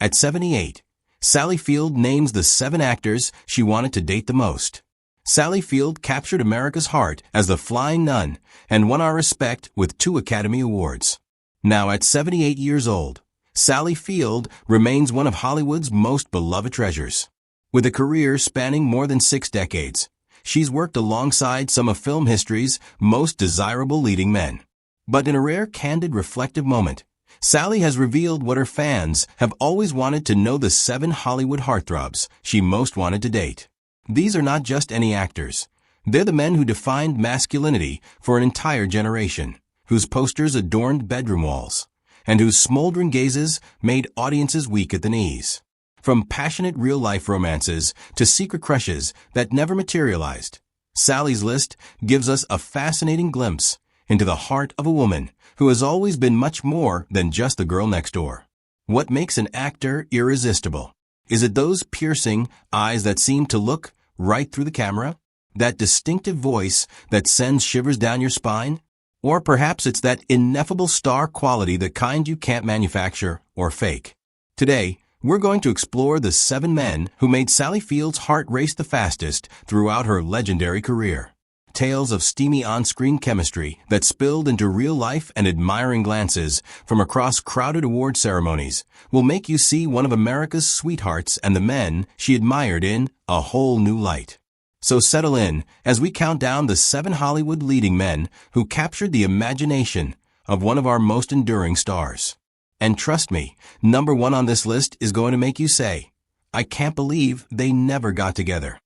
At 78, Sally Field names the 7 actors she wanted to date the most. Sally Field captured America's heart as the Flying Nun and won our respect with 2 Academy Awards. Now at 78 years old, Sally Field remains one of Hollywood's most beloved treasures. With a career spanning more than 6 decades, she's worked alongside some of film history's most desirable leading men. But in a rare, candid, reflective moment, Sally has revealed what her fans have always wanted to know: the 7 Hollywood heartthrobs she most wanted to date. These are not just any actors. They're the men who defined masculinity for an entire generation, whose posters adorned bedroom walls, and whose smoldering gazes made audiences weak at the knees. From passionate real-life romances to secret crushes that never materialized, Sally's list gives us a fascinating glimpse into the heart of a woman who has always been much more than just the girl next door. What makes an actor irresistible? Is it those piercing eyes that seem to look right through the camera? That distinctive voice that sends shivers down your spine? Or perhaps it's that ineffable star quality, the kind you can't manufacture or fake. Today, we're going to explore the 7 men who made Sally Field's heart race the fastest throughout her legendary career. Tales of steamy on-screen chemistry that spilled into real life and admiring glances from across crowded award ceremonies will make you see one of America's sweethearts and the men she admired in a whole new light. So settle in as we count down the 7 Hollywood leading men who captured the imagination of one of our most enduring stars. And trust me, number 1 on this list is going to make you say, "I can't believe they never got together."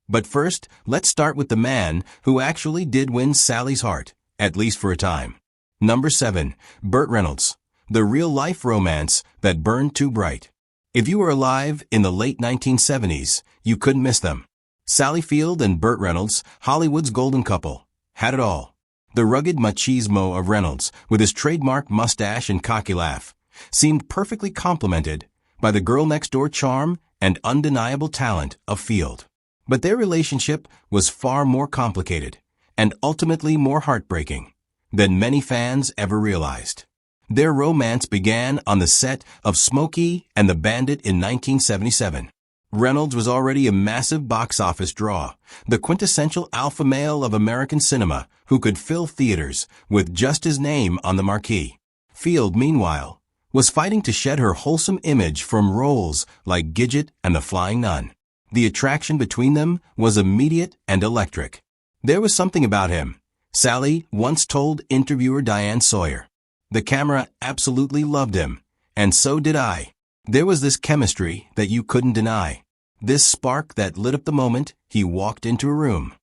But first, let's start with the man who actually did win Sally's heart, at least for a time. Number 7, Burt Reynolds, the real-life romance that burned too bright. If you were alive in the late 1970s, you couldn't miss them. Sally Field and Burt Reynolds, Hollywood's golden couple, had it all. The rugged machismo of Reynolds, with his trademark mustache and cocky laugh, seemed perfectly complemented by the girl-next-door charm and undeniable talent of Field. But their relationship was far more complicated and ultimately more heartbreaking than many fans ever realized. Their romance began on the set of Smokey and the Bandit in 1977. Reynolds was already a massive box office draw, the quintessential alpha male of American cinema who could fill theaters with just his name on the marquee. Field, meanwhile, was fighting to shed her wholesome image from roles like Gidget and the Flying Nun. The attraction between them was immediate and electric. There was something about him, Sally once told interviewer Diane Sawyer. The camera absolutely loved him, and so did I. There was this chemistry that you couldn't deny. This spark that lit up the moment he walked into a room.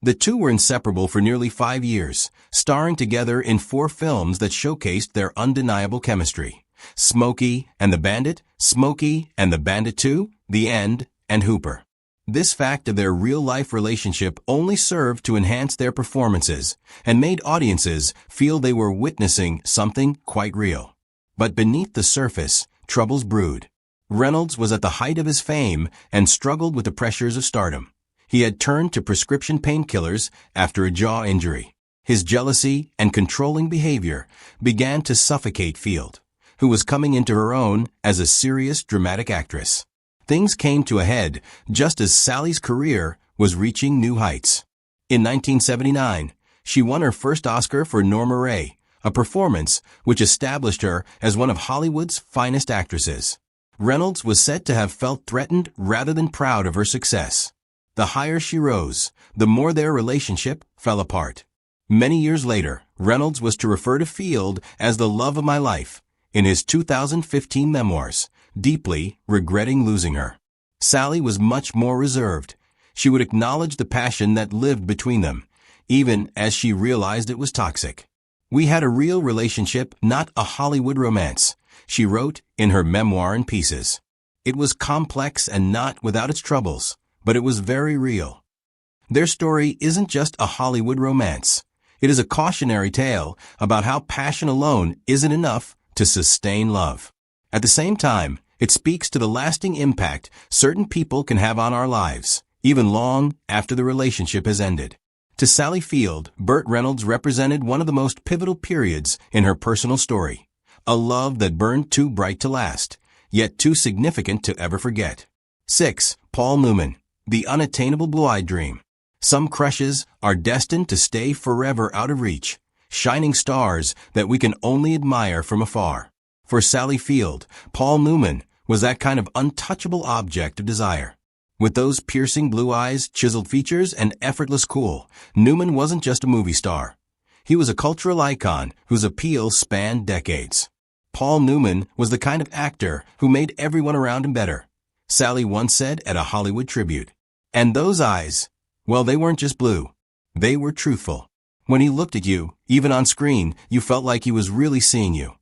The two were inseparable for nearly 5 years, starring together in 4 films that showcased their undeniable chemistry. Smokey and the Bandit, Smokey and the Bandit 2, The End, and Hooper. This fact of their real-life relationship only served to enhance their performances and made audiences feel they were witnessing something quite real. But beneath the surface, troubles brewed. Reynolds was at the height of his fame and struggled with the pressures of stardom. He had turned to prescription painkillers after a jaw injury. His jealousy and controlling behavior began to suffocate Field, who was coming into her own as a serious dramatic actress. Things came to a head just as Sally's career was reaching new heights. In 1979, she won her first Oscar for Norma Rae, a performance which established her as one of Hollywood's finest actresses. Reynolds was said to have felt threatened rather than proud of her success. The higher she rose, the more their relationship fell apart. Many years later, Reynolds was to refer to Field as the love of my life in his 2015 memoirs, deeply regretting losing her. Sally was much more reserved. She would acknowledge the passion that lived between them, even as she realized it was toxic. "We had a real relationship, not a Hollywood romance," she wrote in her memoir in pieces. "It was complex and not without its troubles, but it was very real." Their story isn't just a Hollywood romance. It is a cautionary tale about how passion alone isn't enough to sustain love. At the same time, it speaks to the lasting impact certain people can have on our lives, even long after the relationship has ended. To Sally Field, Burt Reynolds represented one of the most pivotal periods in her personal story. A love that burned too bright to last, yet too significant to ever forget. 6. Paul Newman, the unattainable blue-eyed dream. Some crushes are destined to stay forever out of reach, shining stars that we can only admire from afar. For Sally Field, Paul Newman was that kind of untouchable object of desire. With those piercing blue eyes, chiseled features, and effortless cool, Newman wasn't just a movie star. He was a cultural icon whose appeal spanned decades. Paul Newman was the kind of actor who made everyone around him better. Sally once said at a Hollywood tribute. And those eyes, well, they weren't just blue. They were truthful. When he looked at you, even on screen, you felt like he was really seeing you.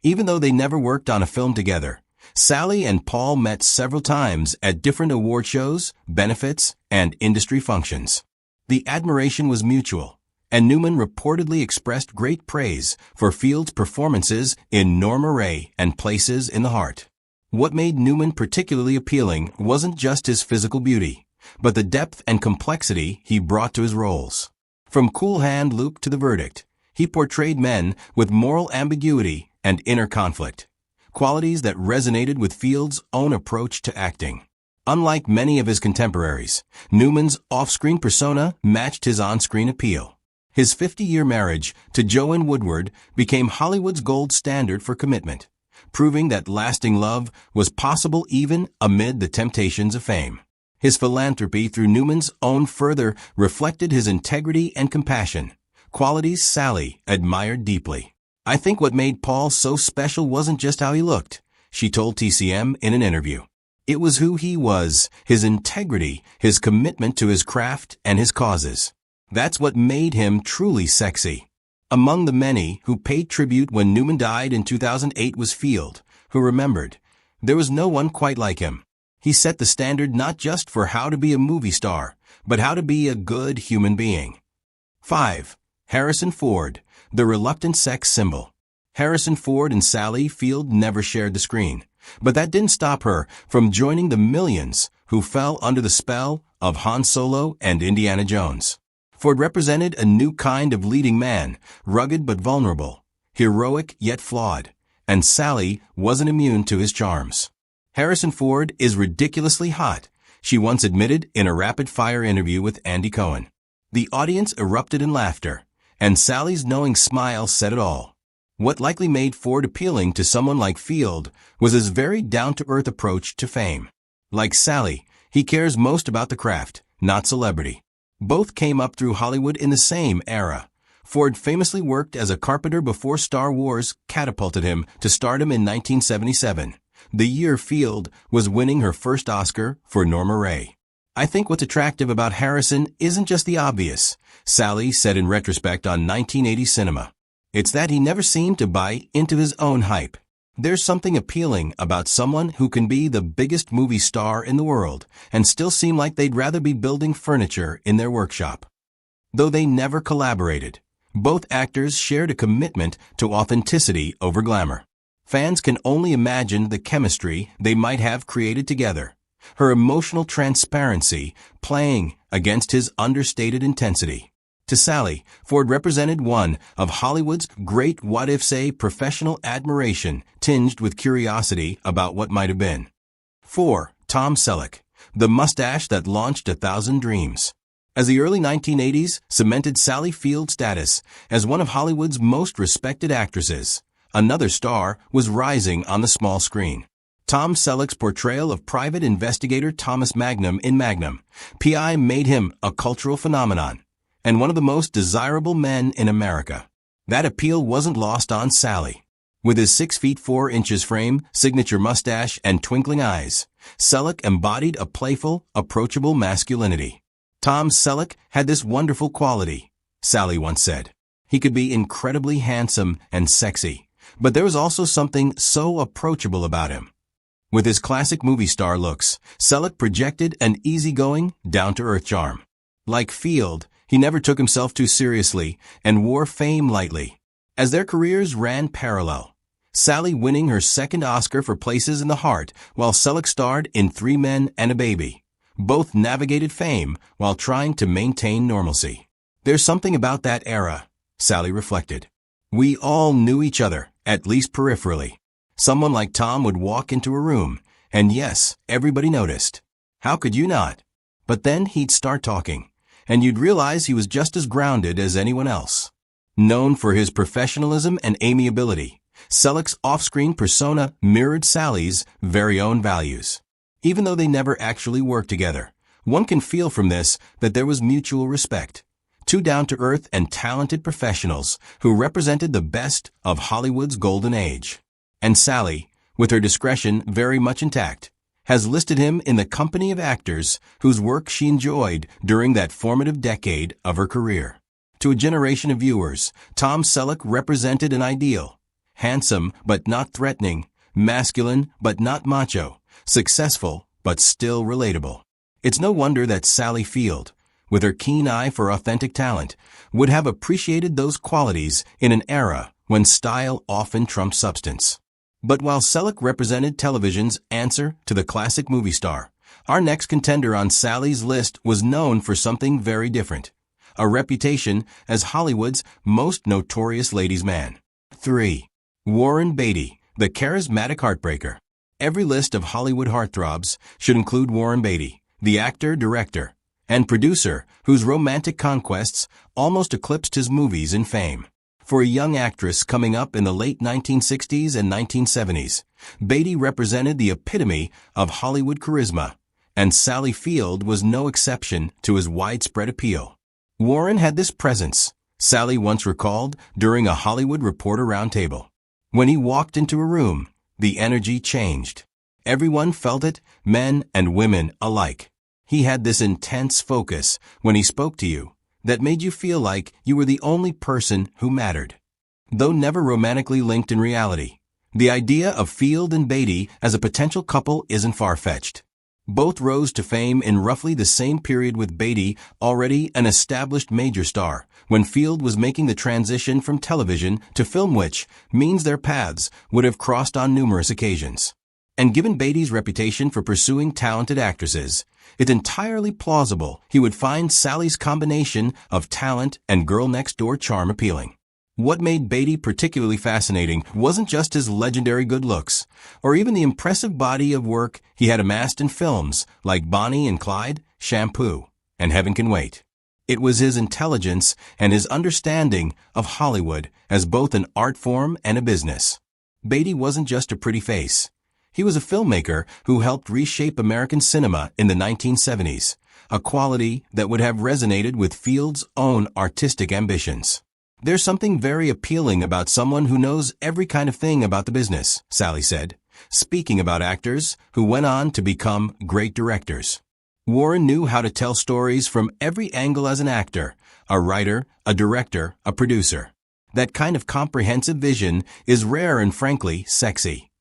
Even though they never worked on a film together, Sally and Paul met several times at different award shows, benefits, and industry functions. The admiration was mutual, and Newman reportedly expressed great praise for Field's performances in Norma Rae and Places in the Heart. What made Newman particularly appealing wasn't just his physical beauty, but the depth and complexity he brought to his roles. From Cool Hand Luke to The Verdict, he portrayed men with moral ambiguity and inner conflict, qualities that resonated with Field's own approach to acting. Unlike many of his contemporaries, Newman's off-screen persona matched his on-screen appeal. His 50-year marriage to Joanne Woodward became Hollywood's gold standard for commitment, proving that lasting love was possible even amid the temptations of fame. His philanthropy through Newman's own further reflected his integrity and compassion, qualities Sally admired deeply. I think what made Paul so special wasn't just how he looked, she told TCM in an interview. It was who he was, his integrity, his commitment to his craft and his causes. That's what made him truly sexy. Among the many who paid tribute when Newman died in 2008 was Field, who remembered, there was no one quite like him. He set the standard not just for how to be a movie star, but how to be a good human being. 5. Harrison Ford, the reluctant sex symbol. Harrison Ford and Sally Field never shared the screen, but that didn't stop her from joining the millions who fell under the spell of Han Solo and Indiana Jones. Ford represented a new kind of leading man, rugged but vulnerable, heroic yet flawed, and Sally wasn't immune to his charms. Harrison Ford is ridiculously hot, she once admitted in a rapid-fire interview with Andy Cohen. The audience erupted in laughter, and Sally's knowing smile said it all. What likely made Ford appealing to someone like Field was his very down-to-earth approach to fame. Like Sally, he cares most about the craft, not celebrity. Both came up through Hollywood in the same era. Ford famously worked as a carpenter before Star Wars catapulted him to stardom in 1977, the year Field was winning her first Oscar for Norma Rae. I think what's attractive about Harrison isn't just the obvious, Sally said in retrospect on 1980 Cinema. It's that he never seemed to buy into his own hype. There's something appealing about someone who can be the biggest movie star in the world and still seem like they'd rather be building furniture in their workshop. Though they never collaborated, both actors shared a commitment to authenticity over glamour. Fans can only imagine the chemistry they might have created together, her emotional transparency playing against his understated intensity. To Sally, Ford represented one of Hollywood's great what-if-say professional admiration tinged with curiosity about what might have been. 4. Tom Selleck, the mustache that launched 1,000 dreams. As the early 1980s cemented Sally Field's status as one of Hollywood's most respected actresses, another star was rising on the small screen. Tom Selleck's portrayal of private investigator Thomas Magnum in Magnum, P.I. made him a cultural phenomenon and one of the most desirable men in America. That appeal wasn't lost on Sally. With his 6 feet 4 inches frame, signature mustache, and twinkling eyes, Selleck embodied a playful, approachable masculinity. Tom Selleck had this wonderful quality, Sally once said. He could be incredibly handsome and sexy, but there was also something so approachable about him. With his classic movie star looks, Selleck projected an easygoing, down-to-earth charm. Like Field, he never took himself too seriously and wore fame lightly. As their careers ran parallel, Sally winning her second Oscar for Places in the Heart while Selleck starred in 3 Men and a Baby. Both navigated fame while trying to maintain normalcy. There's something about that era, Sally reflected. We all knew each other, at least peripherally. Someone like Tom would walk into a room, and yes, everybody noticed. How could you not? But then he'd start talking, and you'd realize he was just as grounded as anyone else. Known for his professionalism and amiability, Selleck's off-screen persona mirrored Sally's very own values. Even though they never actually worked together, one can feel from this that there was mutual respect. Two down-to-earth and talented professionals who represented the best of Hollywood's golden age. And Sally, with her discretion very much intact, has listed him in the company of actors whose work she enjoyed during that formative decade of her career. To a generation of viewers, Tom Selleck represented an ideal. Handsome but not threatening, masculine but not macho, successful but still relatable. It's no wonder that Sally Field, with her keen eye for authentic talent, would have appreciated those qualities in an era when style often trumped substance. But while Selleck represented television's answer to the classic movie star, our next contender on Sally's list was known for something very different: a reputation as Hollywood's most notorious ladies' man. 3. Warren Beatty, the charismatic heartbreaker. Every list of Hollywood heartthrobs should include Warren Beatty, the actor, director, and producer whose romantic conquests almost eclipsed his movies in fame. For a young actress coming up in the late 1960s and 1970s, Beatty represented the epitome of Hollywood charisma, and Sally Field was no exception to his widespread appeal. Warren had this presence, Sally once recalled during a Hollywood Reporter roundtable. When he walked into a room, the energy changed. Everyone felt it, men and women alike. He had this intense focus when he spoke to you that made you feel like you were the only person who mattered. Though never romantically linked in reality, the idea of Field and Beatty as a potential couple isn't far-fetched. Both rose to fame in roughly the same period, with Beatty already an established major star when Field was making the transition from television to film, which means their paths would have crossed on numerous occasions. And given Beatty's reputation for pursuing talented actresses, it's entirely plausible he would find Sally's combination of talent and girl-next-door charm appealing. What made Beatty particularly fascinating wasn't just his legendary good looks, or even the impressive body of work he had amassed in films like Bonnie and Clyde, Shampoo, and Heaven Can Wait. It was his intelligence and his understanding of Hollywood as both an art form and a business. Beatty wasn't just a pretty face. He was a filmmaker who helped reshape American cinema in the 1970s, a quality that would have resonated with Field's own artistic ambitions. There's something very appealing about someone who knows every kind of thing about the business, Sally said, speaking about actors who went on to become great directors. Warren knew how to tell stories from every angle as an actor, a writer, a director, a producer. That kind of comprehensive vision is rare and frankly sexy.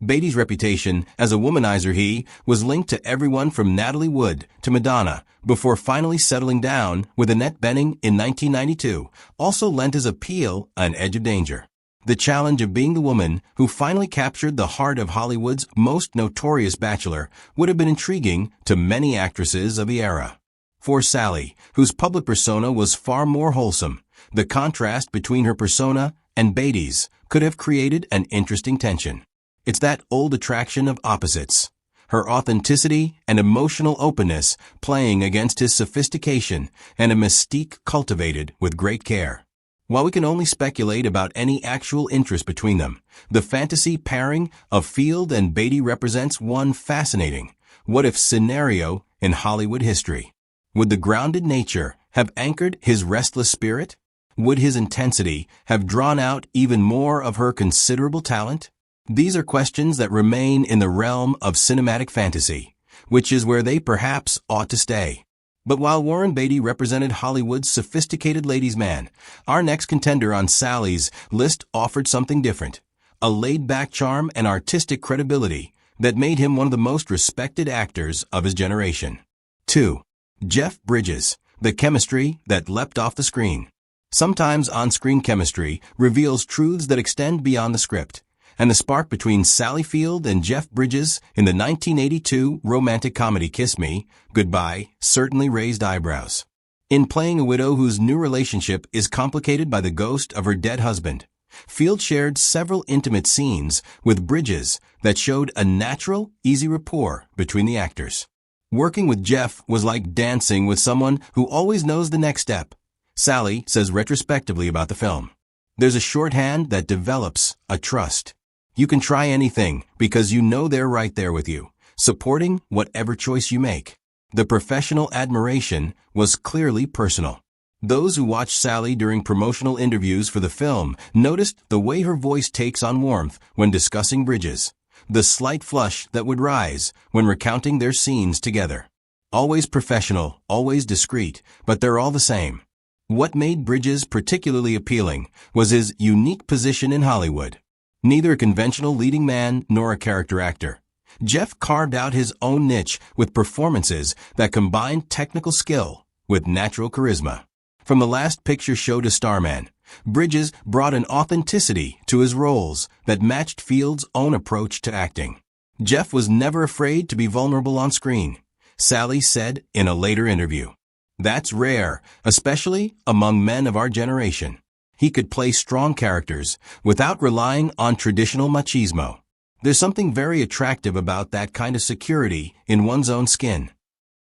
Beatty's reputation as a womanizer, he was linked to everyone from Natalie Wood to Madonna, before finally settling down with Annette Bening in 1992, also lent his appeal an edge of danger. The challenge of being the woman who finally captured the heart of Hollywood's most notorious bachelor would have been intriguing to many actresses of the era. For Sally, whose public persona was far more wholesome, the contrast between her persona and Beatty's could have created an interesting tension. It's that old attraction of opposites, her authenticity and emotional openness playing against his sophistication and a mystique cultivated with great care. While we can only speculate about any actual interest between them, the fantasy pairing of Field and Beatty represents one fascinating what-if scenario in Hollywood history. Would the grounded nature have anchored his restless spirit? Would his intensity have drawn out even more of her considerable talent? These are questions that remain in the realm of cinematic fantasy, which is where they perhaps ought to stay. But while Warren Beatty represented Hollywood's sophisticated ladies' man, our next contender on Sally's list offered something different, a laid-back charm and artistic credibility that made him one of the most respected actors of his generation. 2. Jeff Bridges, the chemistry that leapt off the screen. Sometimes on-screen chemistry reveals truths that extend beyond the script, and the spark between Sally Field and Jeff Bridges in the 1982 romantic comedy Kiss Me, Goodbye certainly raised eyebrows. In playing a widow whose new relationship is complicated by the ghost of her dead husband, Field shared several intimate scenes with Bridges that showed a natural, easy rapport between the actors. Working with Jeff was like dancing with someone who always knows the next step. Sally says retrospectively about the film, "There's a shorthand that develops a trust. You can try anything because you know they're right there with you, supporting whatever choice you make." The professional admiration was clearly personal. Those who watched Sally during promotional interviews for the film noticed the way her voice takes on warmth when discussing Bridges, the slight flush that would rise when recounting their scenes together. Always professional, always discreet, but they're all the same. What made Bridges particularly appealing was his unique position in Hollywood. Neither a conventional leading man nor a character actor, Jeff carved out his own niche with performances that combined technical skill with natural charisma. From The Last Picture Show to Starman, Bridges brought an authenticity to his roles that matched Field's own approach to acting. Jeff was never afraid to be vulnerable on screen, Sally said in a later interview. That's rare, especially among men of our generation. He could play strong characters without relying on traditional machismo. There's something very attractive about that kind of security in one's own skin.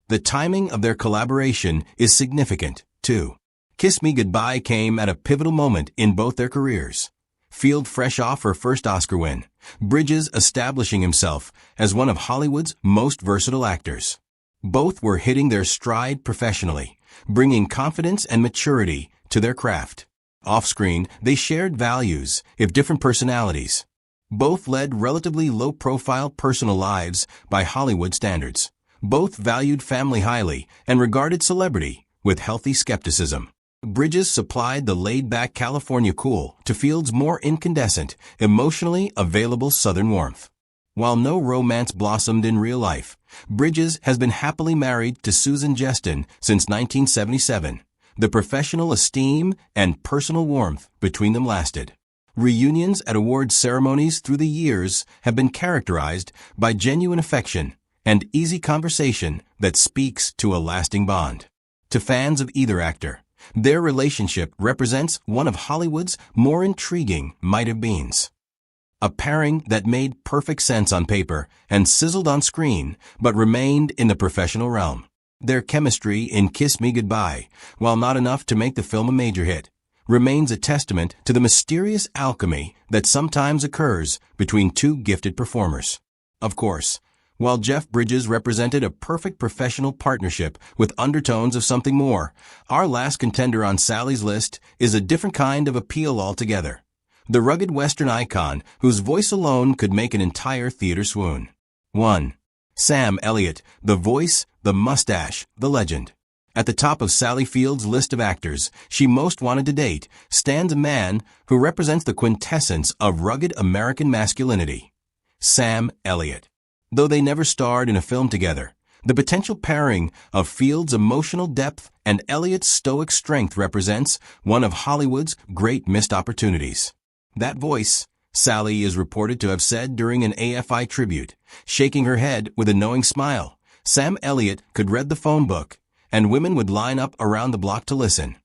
The timing of their collaboration is significant, too. Kiss Me Goodbye came at a pivotal moment in both their careers. Field fresh off her first Oscar win, Bridges establishing himself as one of Hollywood's most versatile actors. Both were hitting their stride professionally, bringing confidence and maturity to their craft. Off-screen, they shared values, if different personalities. Both led relatively low-profile personal lives by Hollywood standards. Both valued family highly and regarded celebrity with healthy skepticism. Bridges supplied the laid-back California cool to Field's more incandescent, emotionally available Southern warmth. While no romance blossomed in real life, Bridges has been happily married to Susan Jeston since 1977. The professional esteem and personal warmth between them lasted. Reunions at awards ceremonies through the years have been characterized by genuine affection and easy conversation that speaks to a lasting bond. To fans of either actor, their relationship represents one of Hollywood's more intriguing might-have-beens. A pairing that made perfect sense on paper and sizzled on screen, but remained in the professional realm. Their chemistry in Kiss Me Goodbye, while not enough to make the film a major hit, remains a testament to the mysterious alchemy that sometimes occurs between two gifted performers. Of course, while Jeff Bridges represented a perfect professional partnership with undertones of something more, our last contender on Sally's list is a different kind of appeal altogether. The rugged Western icon whose voice alone could make an entire theater swoon. 1. Sam Elliott, the voice, the mustache, the legend. At the top of Sally Field's list of actors she most wanted to date stands a man who represents the quintessence of rugged American masculinity. Sam Elliott. Though they never starred in a film together, the potential pairing of Field's emotional depth and Elliott's stoic strength represents one of Hollywood's great missed opportunities. That voice, Sally is reported to have said during an AFI tribute, shaking her head with a knowing smile, Sam Elliott could read the phone book, and women would line up around the block to listen.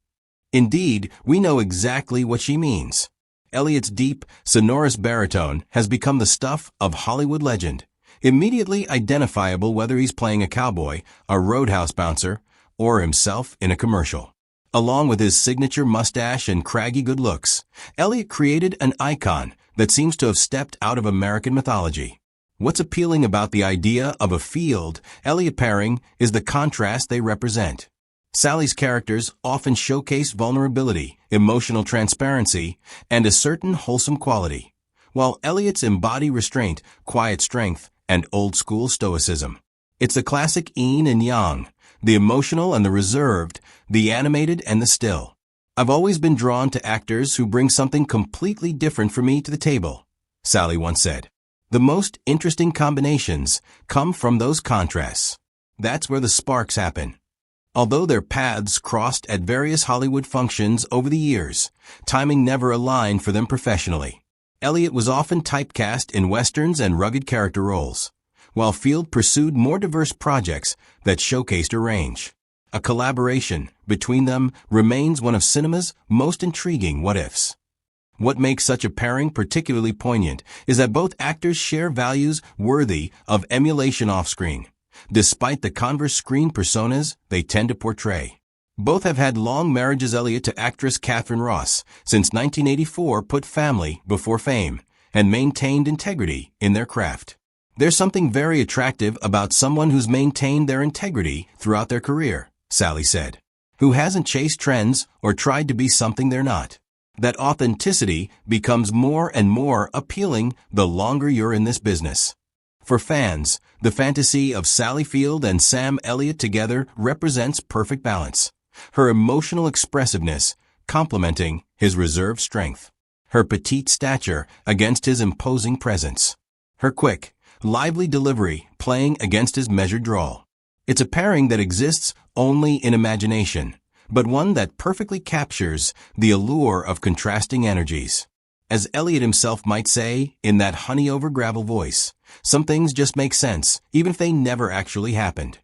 Indeed, we know exactly what she means. Elliott's deep, sonorous baritone has become the stuff of Hollywood legend, immediately identifiable whether he's playing a cowboy, a roadhouse bouncer, or himself in a commercial. Along with his signature mustache and craggy good looks, Elliott created an icon that seems to have stepped out of American mythology. What's appealing about the idea of a Field-Elliott pairing is the contrast they represent. Sally's characters often showcase vulnerability, emotional transparency, and a certain wholesome quality, while Elliott's embody restraint, quiet strength, and old-school stoicism. It's the classic yin and yang, the emotional and the reserved, the animated and the still. I've always been drawn to actors who bring something completely different for me to the table, Sally once said. The most interesting combinations come from those contrasts. That's where the sparks happen. Although their paths crossed at various Hollywood functions over the years, timing never aligned for them professionally. Elliott was often typecast in westerns and rugged character roles, while Field pursued more diverse projects that showcased a range. A collaboration between them remains one of cinema's most intriguing what-ifs. What makes such a pairing particularly poignant is that both actors share values worthy of emulation off-screen, despite the converse screen personas they tend to portray. Both have had long marriages. Elliott to actress Katharine Ross, since 1984, put family before fame and maintained integrity in their craft. There's something very attractive about someone who's maintained their integrity throughout their career, Sally said, who hasn't chased trends or tried to be something they're not. That authenticity becomes more and more appealing the longer you're in this business. For fans, the fantasy of Sally Field and Sam Elliott together represents perfect balance. Her emotional expressiveness complementing his reserved strength. Her petite stature against his imposing presence. Her quick, lively delivery playing against his measured drawl. It's a pairing that exists only in imagination, but one that perfectly captures the allure of contrasting energies. As Elliott himself might say in that honey over gravel voice, some things just make sense, even if they never actually happened.